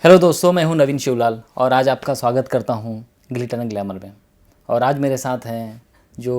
Hello दोस्तों, मैं हूं नवीन शिवलाल और आज आपका स्वागत करता हूं ग्लिटर एंड ग्लैमर में। और आज मेरे साथ हैं जो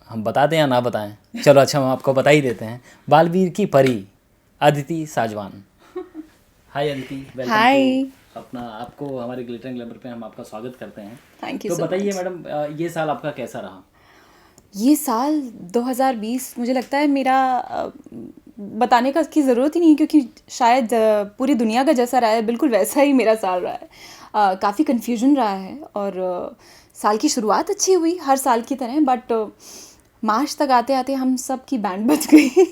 हम बता दें या ना बताएं, चलो अच्छा हम आपको बता ही देते हैं, बालवीर की परी अदिति साजवान। हाय अदिति, वेलकम हाय। टू अपना आपको हमारे ग्लिटर एंड ग्लैमर पे हम आपका स्वागत करते हैं। थैंक यू तो सो बताइए मच। मैडम, ये साल आपका कैसा रहा? ये साल 2020 मुझे लगता है मेरा बताने का की ज़रूरत ही नहीं, क्योंकि शायद पूरी दुनिया का जैसा रहा है बिल्कुल वैसा ही मेरा साल रहा है। काफ़ी कन्फ्यूजन रहा है और साल की शुरुआत अच्छी हुई हर साल की तरह, बट मार्च तक आते आते हम सब की बैंड बज गई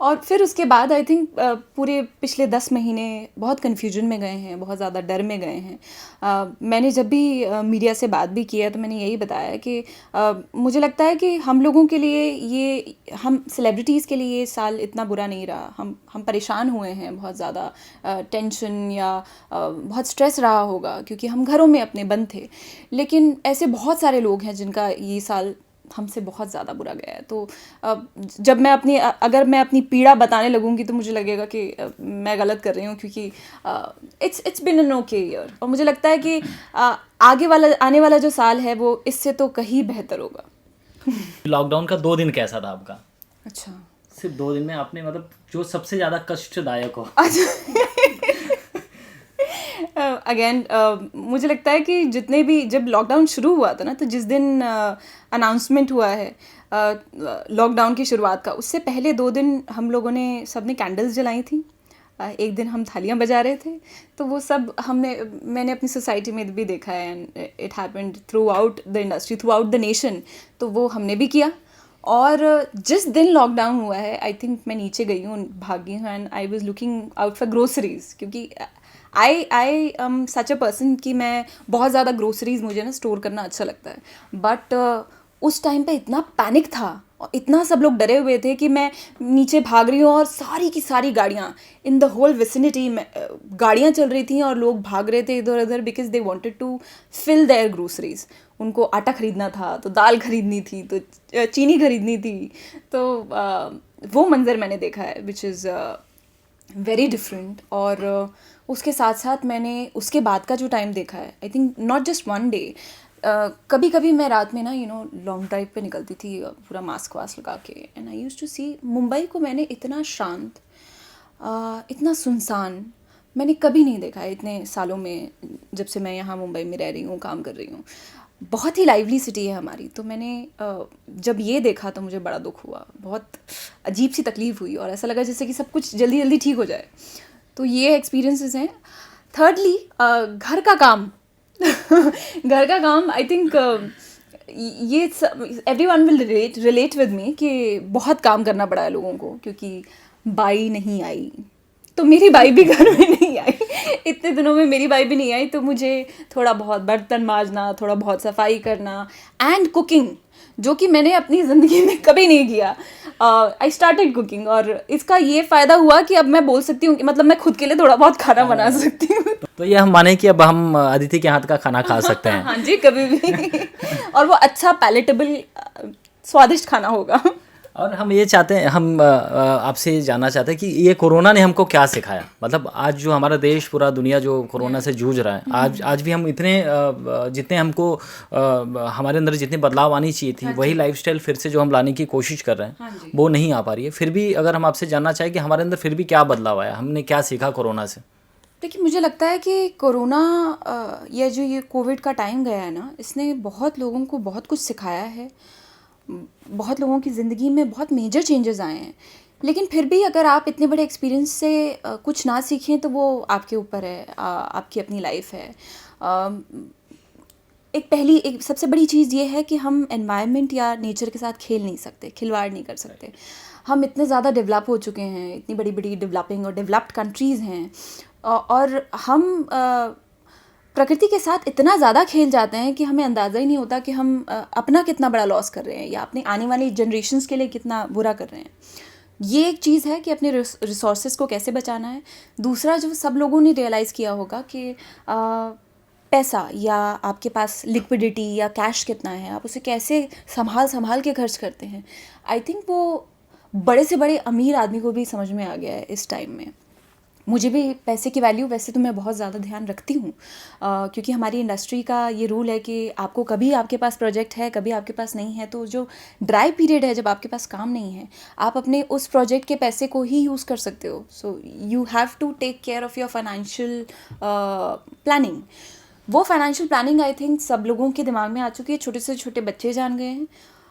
और फिर उसके बाद आई थिंक पूरे पिछले 10 महीने बहुत कन्फ्यूजन में गए हैं, बहुत ज़्यादा डर में गए हैं। मैंने जब भी मीडिया से बात भी किया तो मैंने यही बताया कि मुझे लगता है कि हम लोगों के लिए ये, हम सेलिब्रिटीज़ के लिए ये साल इतना बुरा नहीं रहा। हम परेशान हुए हैं बहुत ज़्यादा, टेंशन या बहुत स्ट्रेस रहा होगा क्योंकि हम घरों में अपने बंद थे। लेकिन ऐसे बहुत सारे लोग हैं जिनका ये साल हमसे बहुत ज़्यादा बुरा गया है। तो जब मैं अगर मैं अपनी पीड़ा बताने लगूंगी तो मुझे लगेगा कि मैं गलत कर रही हूँ, क्योंकि it's been an okay year. और मुझे लगता है कि आने वाला जो साल है वो इससे तो कहीं बेहतर होगा। लॉकडाउन का 2 दिन कैसा था आपका? अच्छा। सिर्फ 2 दिन में आपने मतलब जो सबसे ज़्यादा कष्टदायक हो। अगेन मुझे लगता है कि जितने भी, जब लॉकडाउन शुरू हुआ था ना, तो जिस दिन अनाउंसमेंट हुआ है लॉकडाउन की शुरुआत का, उससे पहले 2 दिन हम लोगों ने सबने कैंडल्स जलाई थी। एक दिन हम थालियां बजा रहे थे। तो वो सब मैंने अपनी सोसाइटी में भी देखा है, and it happened through out the industry, through out the nation. तो वो हमने भी किया। और जिस दिन लॉकडाउन हुआ है आई थिंक मैं नीचे गई हूँ, भागी हूँ, and I was looking out for groceries, क्योंकि I am such a person कि मैं बहुत ज़्यादा ग्रोसरीज, मुझे ना स्टोर करना अच्छा लगता है। बट उस टाइम पे इतना पैनिक था और इतना सब लोग डरे हुए थे कि मैं नीचे भाग रही हूँ और सारी की सारी गाड़ियाँ इन द होल विसिनिटी में गाड़ियाँ चल रही थी और लोग भाग रहे थे इधर उधर, because they wanted to fill their groceries. उनको आटा खरीदना था, तो दाल खरीदनी थी, तो चीनी खरीदनी थी। तो वो मंज़र मैंने देखा है विच इज़ वेरी डिफरेंट। और उसके साथ साथ मैंने उसके बाद का जो टाइम देखा है, I think not just one day, कभी कभी मैं रात में ना लॉन्ग ड्राइव पे निकलती थी पूरा मास्क वास्क लगा के, एंड आई यूज्ड टू सी मुंबई को मैंने इतना शांत, इतना सुनसान मैंने कभी नहीं देखा है इतने सालों में, जब से मैं यहाँ मुंबई में रह रही हूँ, काम कर रही हूँ। बहुत ही लाइवली सिटी है हमारी। तो मैंने जब ये देखा तो मुझे बड़ा दुख हुआ, बहुत अजीब सी तकलीफ़ हुई और ऐसा लगा जैसे कि सब कुछ जल्दी जल्दी ठीक हो जाए। तो ये एक्सपीरियंसेस हैं। थर्डली, घर का काम घर का काम आई थिंक ये everyone will relate with me कि बहुत काम करना पड़ा है लोगों को, क्योंकि बाई नहीं आई। तो मेरी बाई भी घर में नहीं आई इतने दिनों में मेरी बाई भी नहीं आई। तो मुझे थोड़ा बहुत बर्तन मांजना, थोड़ा बहुत सफाई करना एंड कुकिंग, जो कि मैंने अपनी ज़िंदगी में कभी नहीं किया। आई स्टार्टेड कुकिंग और इसका ये फ़ायदा हुआ कि अब मैं बोल सकती हूँ कि मतलब मैं खुद के लिए थोड़ा बहुत खाना बना सकती हूँ। तो ये हम माने कि अब हम अदिति के हाथ का खाना खा सकते हैं। हाँ जी, कभी भी और वो अच्छा पैलेटेबल स्वादिष्ट खाना होगा। और हम ये चाहते हैं, हम आपसे जानना चाहते हैं कि ये कोरोना ने हमको क्या सिखाया। मतलब आज जो हमारा देश, पूरा दुनिया जो कोरोना से जूझ रहा है, आज भी हम इतने जितने हमको हमारे अंदर जितने बदलाव आनी चाहिए थी, वही लाइफस्टाइल फिर से जो हम लाने की कोशिश कर रहे हैं वो नहीं आ पा रही है। फिर भी अगर हम आपसे जानना चाहें कि हमारे अंदर फिर भी क्या बदलाव आया, हमने क्या सीखा कोरोना से? देखिए, मुझे लगता है कि कोरोना या जो ये कोविड का टाइम गया है ना, इसने बहुत लोगों को बहुत कुछ सिखाया है। बहुत लोगों की ज़िंदगी में बहुत मेजर चेंजेस आए हैं। लेकिन फिर भी अगर आप इतने बड़े एक्सपीरियंस से कुछ ना सीखें तो वो आपके ऊपर है, आपकी अपनी लाइफ है। अ, एक सबसे बड़ी चीज़ ये है कि हम एनवायरनमेंट या नेचर के साथ खेल नहीं सकते, खिलवाड़ नहीं कर सकते। हम इतने ज़्यादा डेवलप हो चुके हैं, इतनी बड़ी बड़ी डेवलपिंग और डेवलप्ड कंट्रीज़ हैं, और हम प्रकृति के साथ इतना ज़्यादा खेल जाते हैं कि हमें अंदाज़ा ही नहीं होता कि हम अपना कितना बड़ा लॉस कर रहे हैं या अपने आने वाली जनरेशन्स के लिए कितना बुरा कर रहे हैं। ये एक चीज़ है कि अपने रिसोर्सेज को कैसे बचाना है। दूसरा, जो सब लोगों ने रियलाइज़ किया होगा कि पैसा या आपके पास लिक्विडिटी या कैश कितना है, आप उसे कैसे संभाल संभाल के खर्च करते हैं। आई थिंक वो बड़े से बड़े अमीर आदमी को भी समझ में आ गया है इस टाइम में। मुझे भी पैसे की वैल्यू वैसे तो मैं बहुत ज़्यादा ध्यान रखती हूँ, क्योंकि हमारी इंडस्ट्री का ये रूल है कि आपको कभी आपके पास प्रोजेक्ट है, कभी आपके पास नहीं है, तो जो ड्राई पीरियड है जब आपके पास काम नहीं है, आप अपने उस प्रोजेक्ट के पैसे को ही यूज़ कर सकते हो. So you have to take care of your financial planning. वो फाइनेंशियल प्लानिंग आई थिंक सब लोगों के दिमाग में आ चुकी है, छोटे से छोटे बच्चे जान गए हैं.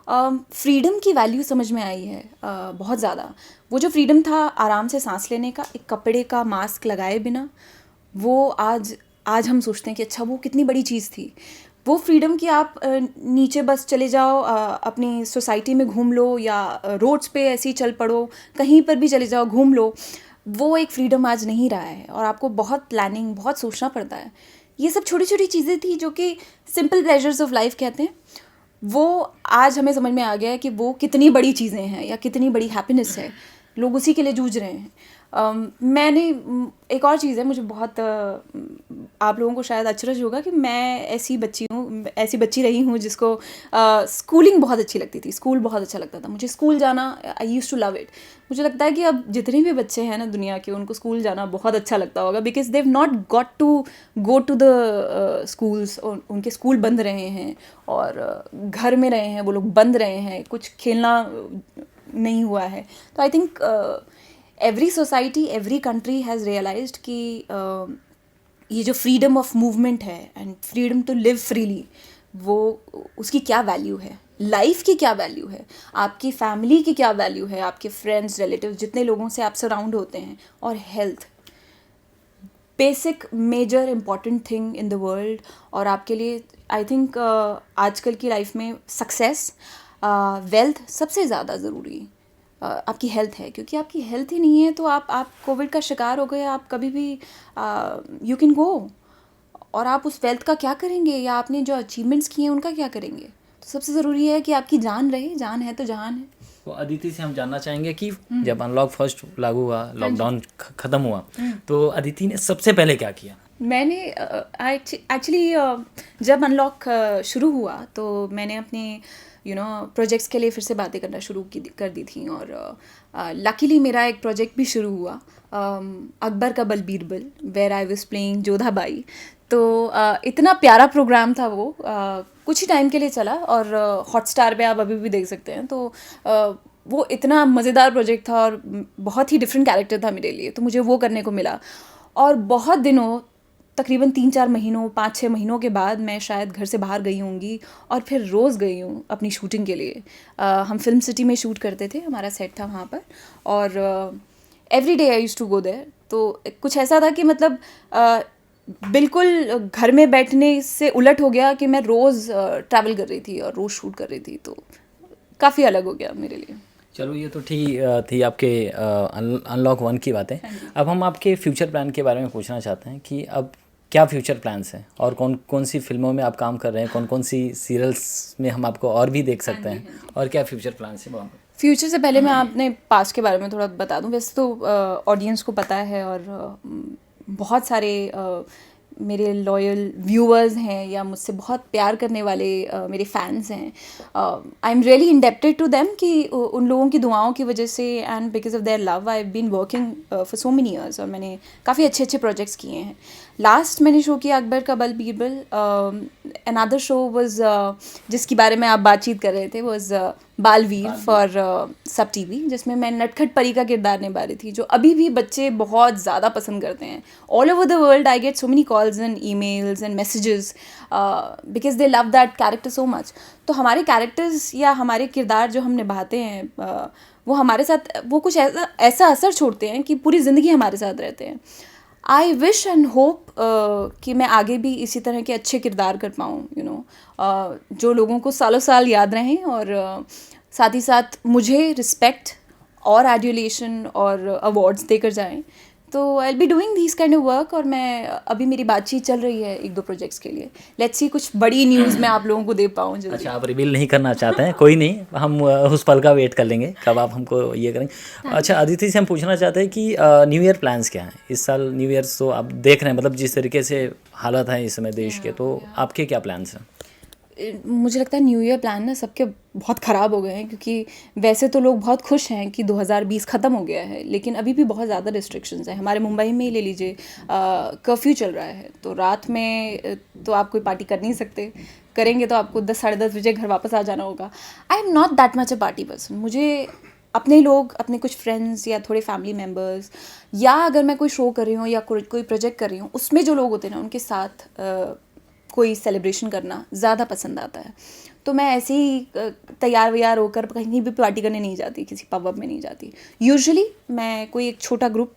फ्रीडम की वैल्यू समझ में आई है बहुत ज़्यादा. वो जो फ्रीडम था आराम से सांस लेने का, एक कपड़े का मास्क लगाए बिना, वो आज हम सोचते हैं कि अच्छा वो कितनी बड़ी चीज़ थी. वो फ्रीडम कि आप नीचे बस चले जाओ, अपनी सोसाइटी में घूम लो, या रोड्स पे ऐसे ही चल पड़ो, कहीं पर भी चले जाओ घूम लो, वो एक फ्रीडम आज नहीं रहा है. और आपको बहुत प्लानिंग, बहुत सोचना पड़ता है. ये सब छोटी छोटी चीज़ें थी जो कि सिंपल प्लेजर्स ऑफ लाइफ कहते हैं, वो आज हमें समझ में आ गया है कि वो कितनी बड़ी चीज़ें हैं या कितनी बड़ी हैप्पीनेस है. लोग उसी के लिए जूझ रहे हैं. मैंने एक और चीज़ है, मुझे बहुत आप लोगों को शायद अचरज होगा कि मैं ऐसी बच्ची रही हूँ जिसको स्कूलिंग बहुत अच्छी लगती थी. स्कूल बहुत अच्छा लगता था मुझे. स्कूल जाना, आई यूज़ टू लव इट. मुझे लगता है कि अब जितने भी बच्चे हैं ना दुनिया के, उनको स्कूल जाना बहुत अच्छा लगता होगा, because they have not got to go to the schools. उनके स्कूल बंद रहे हैं और घर में रहे हैं, वो लोग बंद रहे हैं, कुछ खेलना नहीं हुआ है. तो I think every society, every country has realised कि ये जो फ्रीडम ऑफ मूवमेंट है and freedom to live freely, वो उसकी क्या वैल्यू है, लाइफ की क्या वैल्यू है, आपकी फैमिली की क्या वैल्यू है, आपके फ्रेंड्स, रिलेटिव्स, जितने लोगों से आप सराउंड होते हैं, और health, basic major important thing in the world. और आपके लिए आई थिंक आजकल की लाइफ में सक्सेस, वेल्थ सबसे ज़्यादा ज़रूरी आपकी हेल्थ है. क्योंकि आपकी हेल्थ ही नहीं है तो आप कोविड का शिकार हो गए, आप कभी भी यू कैन गो, और आप उस वेल्थ का क्या करेंगे, या आपने जो अचीवमेंट्स किए हैं उनका क्या करेंगे. तो सबसे ज़रूरी है कि आपकी जान रहे. जान है तो जहान है. तो अदिति से हम जानना चाहेंगे कि जब अनलॉक फर्स्ट लागू हुआ, लॉकडाउन ख़त्म हुआ, तो अदिति ने सबसे पहले क्या किया? मैंने एक्चुअली जब अनलॉक शुरू हुआ तो मैंने अपने प्रोजेक्ट्स के लिए फिर से बातें करना शुरू कर दी थी. और लकीली मेरा एक प्रोजेक्ट भी शुरू हुआ, अकबर का बल Birbal, where I was playing Jodha Bai. तो इतना प्यारा प्रोग्राम था वो. कुछ ही टाइम के लिए चला और हॉटस्टार पे आप अभी भी देख सकते हैं. तो वो इतना मज़ेदार प्रोजेक्ट था और बहुत ही डिफरेंट कैरेक्टर था मेरे लिए, तो मुझे वो करने को मिला. और बहुत दिनों, तकरीबन 3-4 महीनों, 5-6 महीनों के बाद मैं शायद घर से बाहर गई होंगी, और फिर रोज़ गई हूँ अपनी शूटिंग के लिए. हम फिल्म सिटी में शूट करते थे, हमारा सेट था वहाँ पर, और every day I used to go there. तो कुछ ऐसा था कि मतलब बिल्कुल घर में बैठने से उलट हो गया कि मैं रोज़ ट्रैवल कर रही थी और रोज़ शूट कर रही थी. तो काफ़ी अलग हो गया मेरे लिए. चलो, ये तो थी आपके अनलॉक 1 की बातें. अब हम आपके फ्यूचर प्लान के बारे में पूछना चाहते हैं कि अब क्या फ्यूचर प्लान्स हैं, और कौन कौन सी फिल्मों में आप काम कर रहे हैं, कौन कौन सी सीरियल्स में हम आपको और भी देख सकते हैं, और क्या फ्यूचर प्लान्स हैं वहाँ पर? फ्यूचर से पहले मैं अपने पास्ट के बारे में थोड़ा बता दूं. वैसे तो ऑडियंस को पता है, और बहुत सारे मेरे लॉयल व्यूअर्स हैं या मुझसे बहुत प्यार करने वाले मेरे फैंस हैं. I am really indebted to them कि उन लोगों की दुआओं की वजह से, and because of their love, I have been working for so many years, और मैंने काफ़ी अच्छे अच्छे प्रोजेक्ट्स किए हैं. लास्ट मैंने शो किया अकबर का बल बीरबल. अनदर शो वाज, जिसके बारे में आप बातचीत कर रहे थे, वाज बालवीर फॉर सब टीवी, जिसमें मैं नटखट परी का किरदार निभा रही थी, जो अभी भी बच्चे बहुत ज़्यादा पसंद करते हैं. All over the world I get so many calls and emails and messages because they love that character so much. तो हमारे कैरेक्टर्स या हमारे किरदार जो हम निभाते हैं, वो हमारे साथ वो कुछ ऐसा असर छोड़ते हैं कि पूरी ज़िंदगी हमारे साथ रहते हैं. आई विश एंड होप कि मैं आगे भी इसी तरह के अच्छे किरदार कर पाऊँ, जो लोगों को सालों साल याद रहें, और साथ ही साथ मुझे रिस्पेक्ट और एड्यूलेशन और अवार्ड्स देकर जाएं. तो I will be doing this kind of work. और मैं अभी मेरी बातचीत चल रही है 1-2 प्रोजेक्ट्स के लिए. लेट्स सी कुछ बड़ी न्यूज़ मैं आप लोगों को दे पाऊँ जल्दी. अच्छा, आप रिवील नहीं करना चाहते हैं, कोई नहीं, हम उस पल का वेट कर लेंगे कब आप हमको ये करेंगे. अच्छा, अदिति से हम पूछना चाहते हैं कि न्यू ईयर प्लान्स क्या हैं इस साल? न्यू ईयर तो आप देख रहे हैं, मतलब जिस तरीके से हालत है इस समय देश के, तो आपके क्या प्लान्स हैं? मुझे लगता है न्यू ईयर प्लान ना सबके बहुत ख़राब हो गए हैं, क्योंकि वैसे तो लोग बहुत खुश हैं कि 2020 ख़त्म हो गया है, लेकिन अभी भी बहुत ज़्यादा रिस्ट्रिक्शंस हैं। हमारे मुंबई में ही ले लीजिए, कर्फ्यू चल रहा है, तो रात में तो आप कोई पार्टी कर नहीं सकते, करेंगे तो आपको 10 साढ़े 10 बजे घर वापस आ जाना होगा। I am not that much a party person. मुझे अपने लोग, अपने कुछ फ्रेंड्स या थोड़े फैमिली मेम्बर्स, या अगर मैं कोई शो कर रही हूँ या कोई प्रोजेक्ट कर रही हूँ, उसमें जो लोग होते हैं ना, उनके साथ कोई सेलिब्रेशन करना ज़्यादा पसंद आता है। तो मैं ऐसे ही तैयार व्यार होकर कहीं भी पार्टी करने नहीं जाती, किसी पब में नहीं जाती। यूजुअली मैं कोई एक छोटा ग्रुप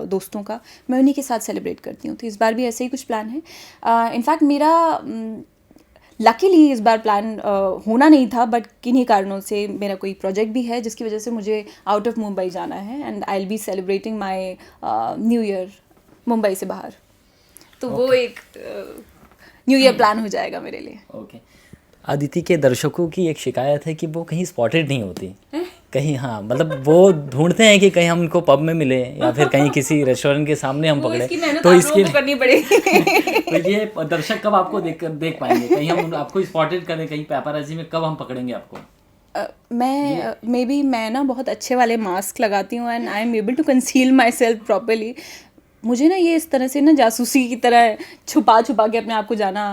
दोस्तों का, मैं उन्हीं के साथ सेलिब्रेट करती हूँ। तो इस बार भी ऐसे ही कुछ प्लान है। इनफैक्ट मेरा लकीली इस बार प्लान होना नहीं था, बट किन्हीं कारणों से मेरा कोई प्रोजेक्ट भी है जिसकी वजह से मुझे आउट ऑफ मुंबई जाना है, and I will be celebrating my new year Mumbai से बाहर। तो वो एक न्यू ईयर प्लान हो जाएगा मेरे लिए। ओके। अदिति के दर्शकों की एक शिकायत है कि वो कहीं स्पॉटेड नहीं होती कहीं। हाँ, मतलब वो ढूंढते हैं कि कहीं हम उनको पब में मिले या फिर कहीं किसी रेस्टोरेंट के सामने हम पकड़े, तो इसकी करनी पड़ेगी। तो ये दर्शक कब आपको देख पाएंगे, कहीं हम आपको स्पॉटेड करें, कहीं पेपराजी में कब हम पकड़ेंगे आपको? मैं ना बहुत अच्छे वाले मास्क लगाती हूँ, and I am able to conceal myself properly. मुझे ना ये इस तरह से ना जासूसी की तरह छुपा के अपने आप को जाना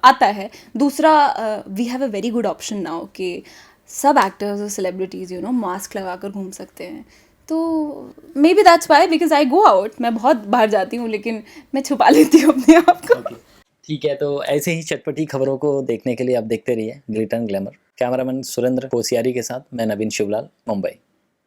आता है। दूसरा, we have a very good option now कि सब एक्टर्स और सेलिब्रिटीज़ मास्क लगा कर घूम सकते हैं। तो may be that's why, because I go out, मैं बहुत बाहर जाती हूँ, लेकिन मैं छुपा लेती हूँ अपने आप को। ठीक है, तो ऐसे ही चटपटी खबरों को देखने के लिए आप देखते रहिए glitter and glamour. Cameraman Surendra Kosiyari के साथ मैं नवीन शिवलाल, मुंबई।